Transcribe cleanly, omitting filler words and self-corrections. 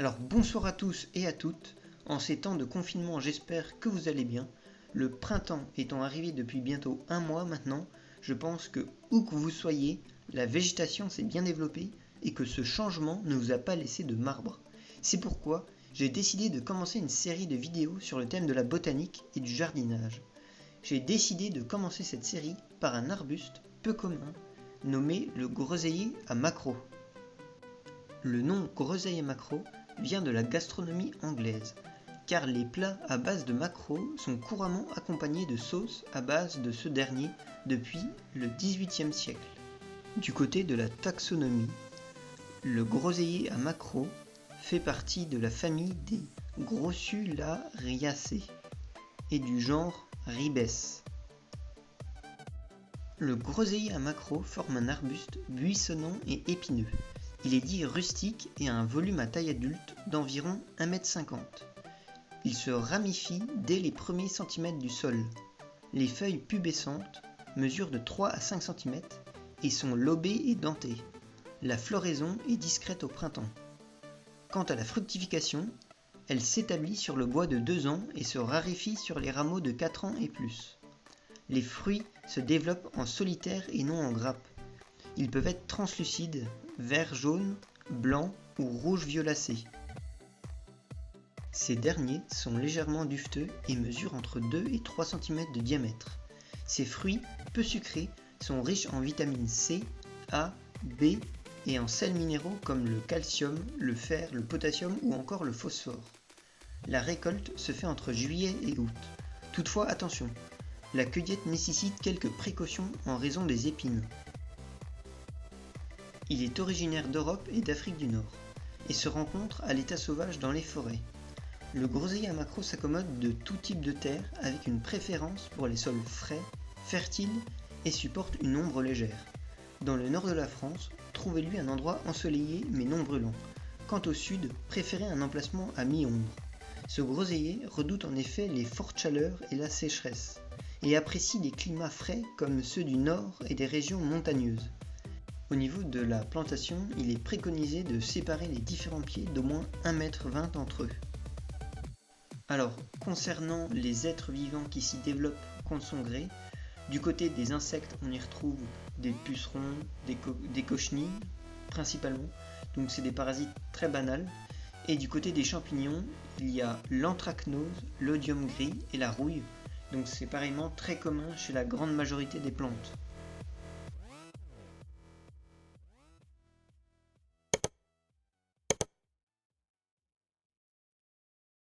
Alors bonsoir à tous et à toutes, en ces temps de confinement j'espère que vous allez bien. Le printemps étant arrivé depuis bientôt un mois maintenant, je pense que où que vous soyez, la végétation s'est bien développée et que ce changement ne vous a pas laissé de marbre. C'est pourquoi j'ai décidé de commencer une série de vidéos sur le thème de la botanique et du jardinage. J'ai décidé de commencer cette série par un arbuste peu commun nommé le groseillier à maquereau. Le nom groseillier maquereau vient de la gastronomie anglaise, car les plats à base de maquereau sont couramment accompagnés de sauces à base de ce dernier depuis le XVIIIe siècle. Du côté de la taxonomie, le groseillier à maquereau fait partie de la famille des Grossulariaceae et du genre Ribes. Le groseillier à maquereau forme un arbuste buissonnant et épineux. Il est dit rustique et a un volume à taille adulte d'environ 1,50 m. Il se ramifie dès les premiers centimètres du sol. Les feuilles pubescentes mesurent de 3 à 5 cm et sont lobées et dentées. La floraison est discrète au printemps. Quant à la fructification, elle s'établit sur le bois de 2 ans et se raréfie sur les rameaux de 4 ans et plus. Les fruits se développent en solitaire et non en grappe. Ils peuvent être translucides, vert-jaune, blanc ou rouge-violacé. Ces derniers sont légèrement duveteux et mesurent entre 2 et 3 cm de diamètre. Ces fruits, peu sucrés, sont riches en vitamines C, A, B et en sels minéraux comme le calcium, le fer, le potassium ou encore le phosphore. La récolte se fait entre juillet et août. Toutefois, attention, la cueillette nécessite quelques précautions en raison des épines. Il est originaire d'Europe et d'Afrique du Nord, et se rencontre à l'état sauvage dans les forêts. Le groseillier à maquereau s'accommode de tout type de terre avec une préférence pour les sols frais, fertiles et supporte une ombre légère. Dans le nord de la France, trouvez-lui un endroit ensoleillé mais non brûlant. Quant au sud, préférez un emplacement à mi-ombre. Ce groseillier redoute en effet les fortes chaleurs et la sécheresse, et apprécie les climats frais comme ceux du nord et des régions montagneuses. Au niveau de la plantation, il est préconisé de séparer les différents pieds d'au moins 1,20 m entre eux. Alors, concernant les êtres vivants qui s'y développent contre son gré, du côté des insectes, on y retrouve des pucerons, des cochenilles principalement, donc c'est des parasites très banals. Et du côté des champignons, il y a l'anthracnose, l'odium gris et la rouille, donc c'est pareillement très commun chez la grande majorité des plantes.